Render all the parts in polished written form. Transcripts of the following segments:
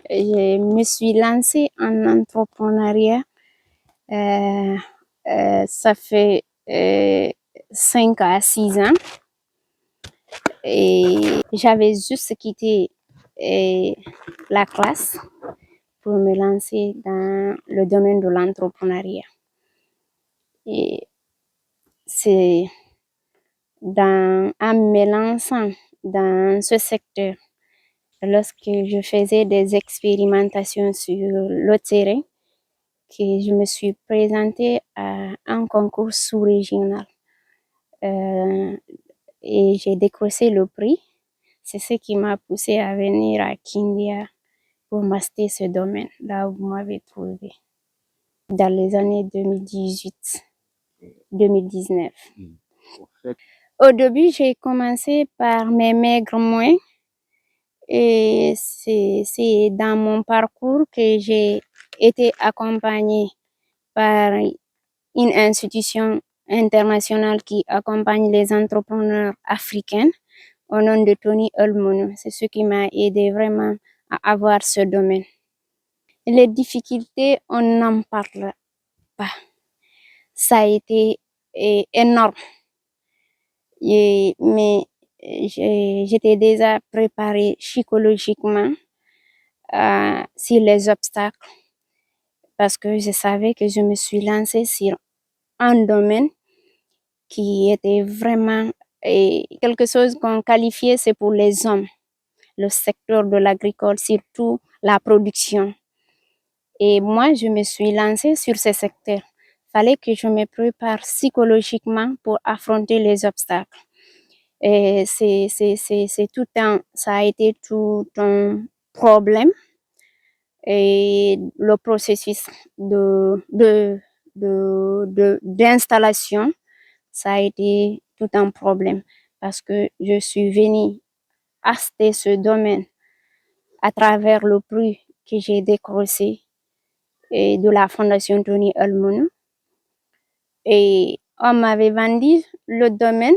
je me suis lancée en entrepreneuriat. Ça fait 5 à 6 ans et j'avais juste quitté la classe pour me lancer dans le domaine de l'entrepreneuriat. Et c'est en me lançant dans ce secteur, lorsque je faisais des expérimentations sur le terrain, que je me suis présentée à un concours sous-régional. Et j'ai décroché le prix. C'est ce qui m'a poussée à venir à Kindia pour master ce domaine, là où vous m'avez trouvé, dans les années 2018-2019. Au début, j'ai commencé par mes maigres moyens et c'est dans mon parcours que j'ai été accompagnée par une institution internationale qui accompagne les entrepreneurs africains au nom de Tony Elmono. C'est ce qui m'a aidé vraiment à avoir ce domaine. Les difficultés, on n'en parle pas. Ça a été énorme. Mais j'étais déjà préparée psychologiquement sur les obstacles parce que je savais que je me suis lancée sur un domaine qui était vraiment quelque chose qu'on qualifiait, c'est pour les hommes, le secteur de l'agricole, surtout la production. Et moi, je me suis lancée sur ce secteur. Il fallait que je me prépare psychologiquement pour affronter les obstacles. Et ça a été tout un problème. Et le processus d'installation, ça a été tout un problème parce que je suis venue acheter ce domaine à travers le prix que j'ai décroché de la Fondation Tony Elmono. Et on m'avait vendu le domaine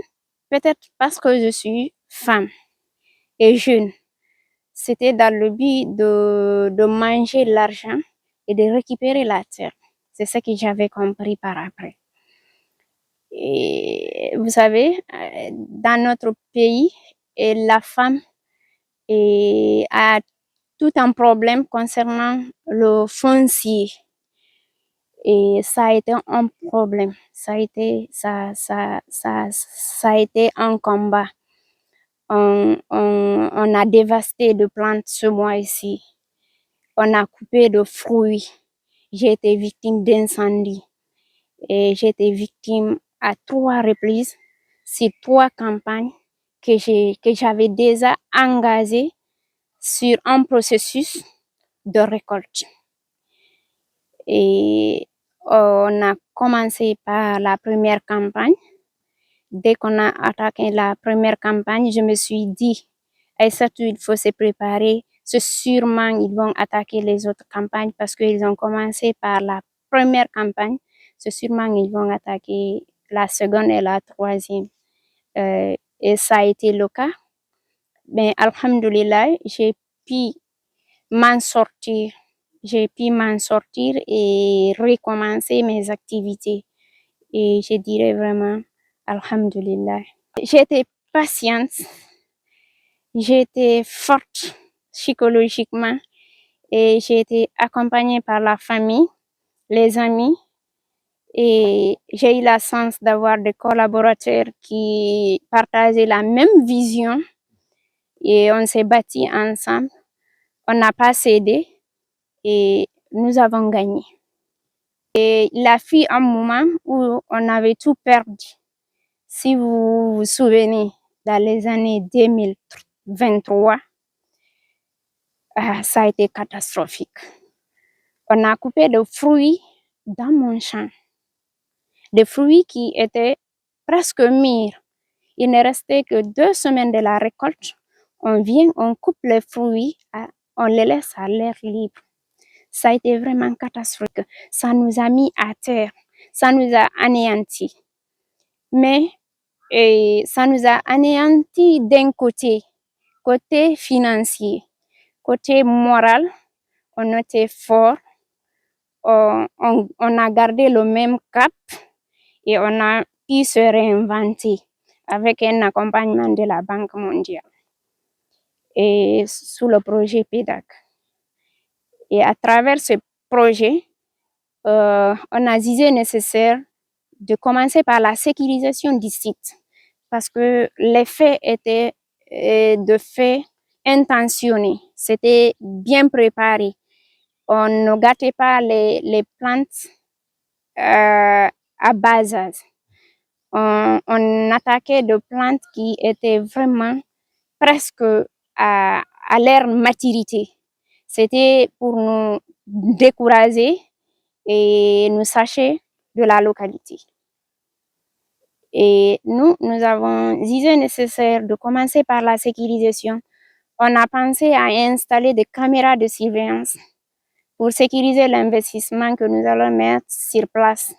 peut-être parce que je suis femme et jeune. C'était dans le but de manger l'argent et de récupérer la terre. C'est ce que j'avais compris par après. Et vous savez, dans notre pays, la femme a tout un problème concernant le foncier. Et ça a été un problème. Ça a été un combat. On a dévasté de plantes ce mois-ci. On a coupé de fruits. J'ai été victime d'incendie. Et j'ai été victime à 3 reprises sur 3 campagnes que j'avais déjà engagées sur un processus de récolte. Et on a commencé par la première campagne. Dès qu'on a attaqué la première campagne, je me suis dit, Aïssatou, il faut se préparer. C'est sûrement ils vont attaquer les autres campagnes parce qu'ils ont commencé par la première campagne. C'est sûrement ils vont attaquer la seconde et la troisième. Et ça a été le cas. Mais alhamdoulilah, j'ai pu m'en sortir. J'ai pu m'en sortir et recommencer mes activités. Et je dirais vraiment, alhamdoulilah. J'étais patiente, j'étais forte psychologiquement et j'ai été accompagnée par la famille, les amis et j'ai eu la chance d'avoir des collaborateurs qui partageaient la même vision et on s'est battus ensemble. On n'a pas cédé et nous avons gagné. Et il a fallu un moment où on avait tout perdu. Si vous vous souvenez, dans les années 2023, ça a été catastrophique. On a coupé des fruits dans mon champ. Des fruits qui étaient presque mûrs. Il ne restait que 2 semaines de la récolte. On vient, on coupe les fruits, on les laisse à l'air libre. Ça a été vraiment catastrophique. Ça nous a mis à terre. Ça nous a anéantis. Mais ça nous a anéantis d'un côté financier. Côté moral, on était fort, on a gardé le même cap et on a pu se réinventer avec un accompagnement de la Banque mondiale et sous le projet PEDAC. Et à travers ce projet, on a jugé nécessaire de commencer par la sécurisation du site parce que les faits étaient de faits intentionnés, c'était bien préparé. On ne gâtait pas les plantes à bas âge. On attaquait de plantes qui étaient vraiment presque à leur maturité. C'était pour nous décourager et nous sacher de la localité. Et nous avons jugé nécessaire de commencer par la sécurisation. On a pensé à installer des caméras de surveillance pour sécuriser l'investissement que nous allons mettre sur place.